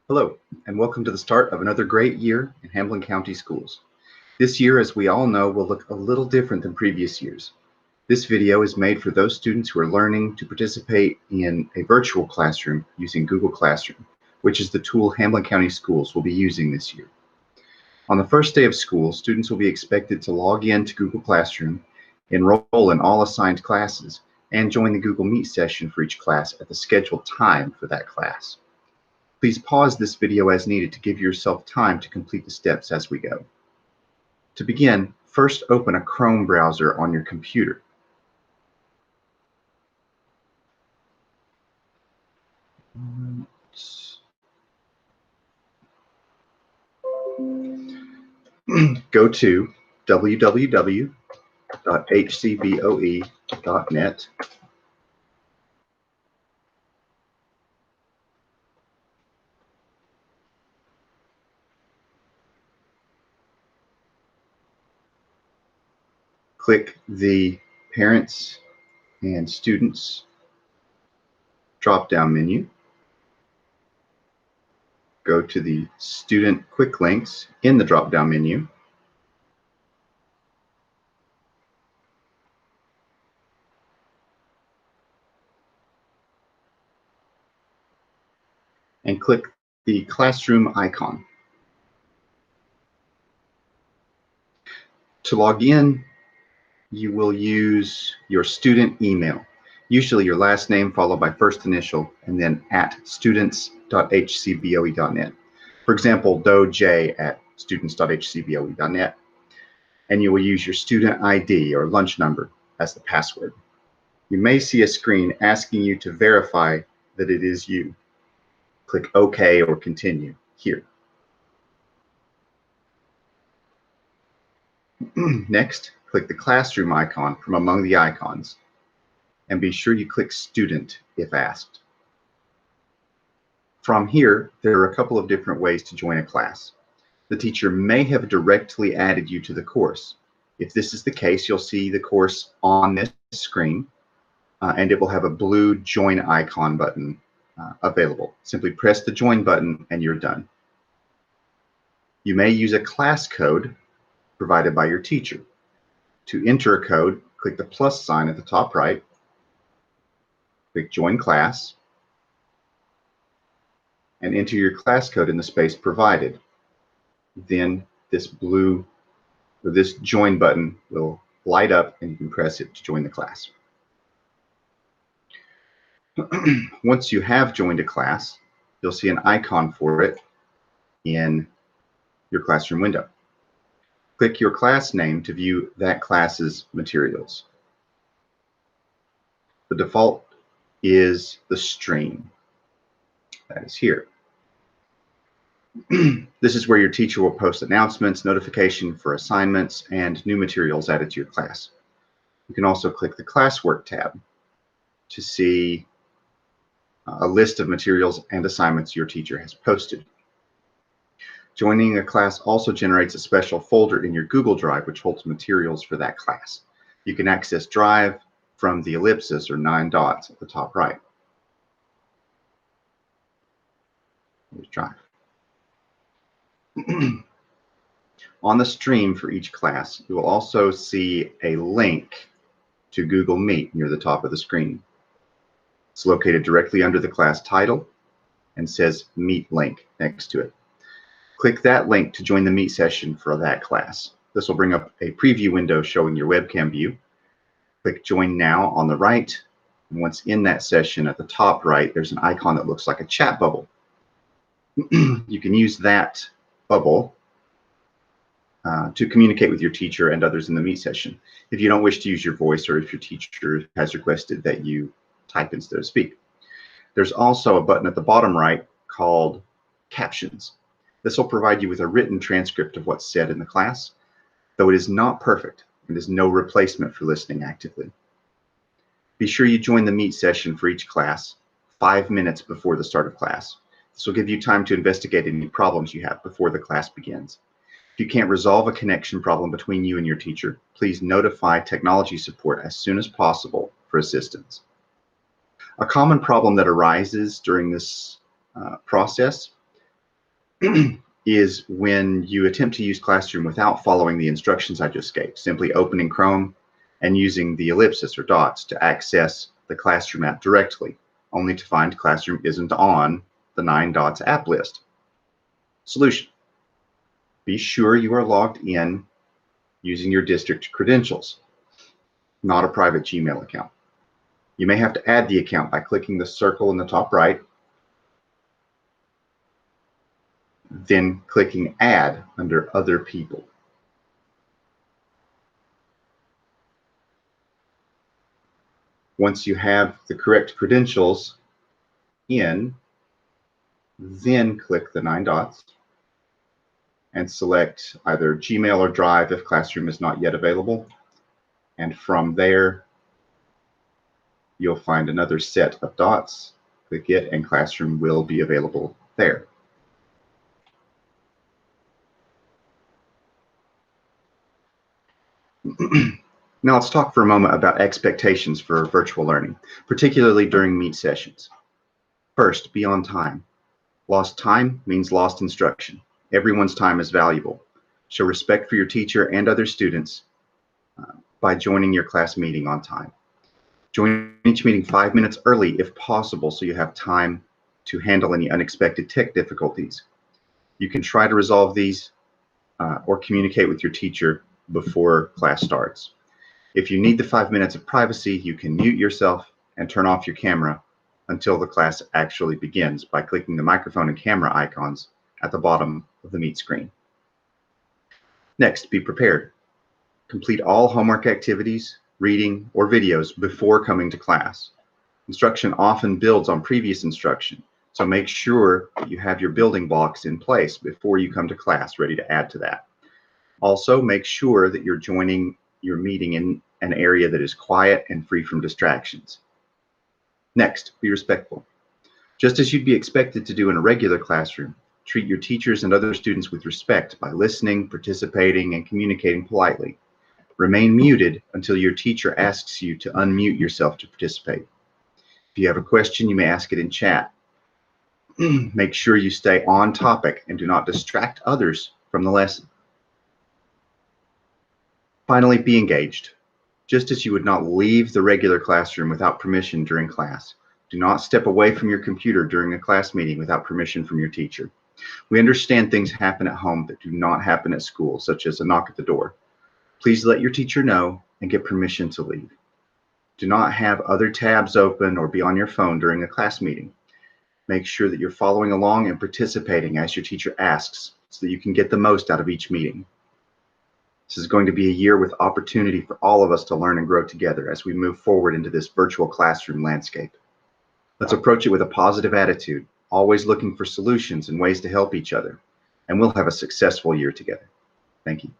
Hello, and welcome to the start of another great year in Hamilton County Schools. This year, as we all know, will look a little different than previous years. This video is made for those students who are learning to participate in a virtual classroom using Google Classroom, which is the tool Hamilton County Schools will be using this year. On the first day of school, students will be expected to log in to Google Classroom, enroll in all assigned classes, and join the Google Meet session for each class at the scheduled time for that class. Please pause this video as needed to give yourself time to complete the steps as we go. To begin, first open a Chrome browser on your computer. Go to www.hcboe.net. Click the Parents and Students drop-down menu. Go to the Student Quick Links in the drop-down menu. And click the classroom icon. To log in, you will use your student email, usually your last name followed by first initial, and then @students.hcboe.net. For example, doj@students.hcboe.net. And you will use your student ID or lunch number as the password. You may see a screen asking you to verify that it is you. Click OK or Continue here. Next, click the classroom icon from among the icons, and be sure you click Student if asked. From here, there are a couple of different ways to join a class. The teacher may have directly added you to the course. If this is the case, you'll see the course on this screen, and it will have a blue Join icon button available. Simply press the Join button and you're done. You may use a class code provided by your teacher. To enter a code, click the plus sign at the top right, click Join Class, and enter your class code in the space provided. Then this Join button will light up and you can press it to join the class. Once you have joined a class, you'll see an icon for it in your classroom window. Click your class name to view that class's materials. The default is the stream. That is here. This is where your teacher will post announcements, notification for assignments, and new materials added to your class. You can also click the Classwork tab to see a list of materials and assignments your teacher has posted. Joining a class also generates a special folder in your Google Drive which holds materials for that class. You can access Drive from the ellipsis or 9 dots at the top right. Here's Drive. On the stream for each class, you will also see a link to Google Meet near the top of the screen. It's located directly under the class title and says Meet link next to it. Click that link to join the Meet session for that class. This will bring up a preview window showing your webcam view. Click Join Now on the right, and once in that session at the top right, there's an icon that looks like a chat bubble. You can use that bubble to communicate with your teacher and others in the Meet session if you don't wish to use your voice or if your teacher has requested that you type instead of speak. There's also a button at the bottom right called Captions. This will provide you with a written transcript of what's said in the class, though it is not perfect and is no replacement for listening actively. Be sure you join the Meet session for each class 5 minutes before the start of class. This will give you time to investigate any problems you have before the class begins. If you can't resolve a connection problem between you and your teacher, please notify technology support as soon as possible for assistance. A common problem that arises during this process is when you attempt to use Classroom without following the instructions I just gave, simply opening Chrome and using the ellipsis or dots to access the Classroom app directly, only to find Classroom isn't on the 9 dots app list. Solution: be sure you are logged in using your district credentials, not a private Gmail account. You may have to add the account by clicking the circle in the top right, then clicking Add under Other People. Once you have the correct credentials in, then click the 9 dots and select either Gmail or Drive if Classroom is not yet available. And from there, you'll find another set of dots. Click it, and Classroom will be available there. Now let's talk for a moment about expectations for virtual learning, particularly during Meet sessions. First, be on time. Lost time means lost instruction. Everyone's time is valuable. Show respect for your teacher and other students by joining your class meeting on time. Join each meeting 5 minutes early if possible, so you have time to handle any unexpected tech difficulties. You can try to resolve these or communicate with your teacher before class starts. If you need the 5 minutes of privacy, you can mute yourself and turn off your camera until the class actually begins by clicking the microphone and camera icons at the bottom of the Meet screen. Next, be prepared. Complete all homework activities, reading, or videos before coming to class. Instruction often builds on previous instruction, so make sure that you have your building blocks in place before you come to class ready to add to that. Also, make sure that you're joining your meeting in an area that is quiet and free from distractions. Next, be respectful. Just as you'd be expected to do in a regular classroom, treat your teachers and other students with respect by listening, participating, and communicating politely. Remain muted until your teacher asks you to unmute yourself to participate. If you have a question, you may ask it in chat. Make sure you stay on topic and do not distract others from the lesson. Finally, be engaged. Just as you would not leave the regular classroom without permission during class, do not step away from your computer during a class meeting without permission from your teacher. We understand things happen at home that do not happen at school, such as a knock at the door. Please let your teacher know and get permission to leave. Do not have other tabs open or be on your phone during a class meeting. Make sure that you're following along and participating as your teacher asks so that you can get the most out of each meeting. This is going to be a year with opportunity for all of us to learn and grow together as we move forward into this virtual classroom landscape. Let's approach it with a positive attitude, always looking for solutions and ways to help each other, and we'll have a successful year together. Thank you.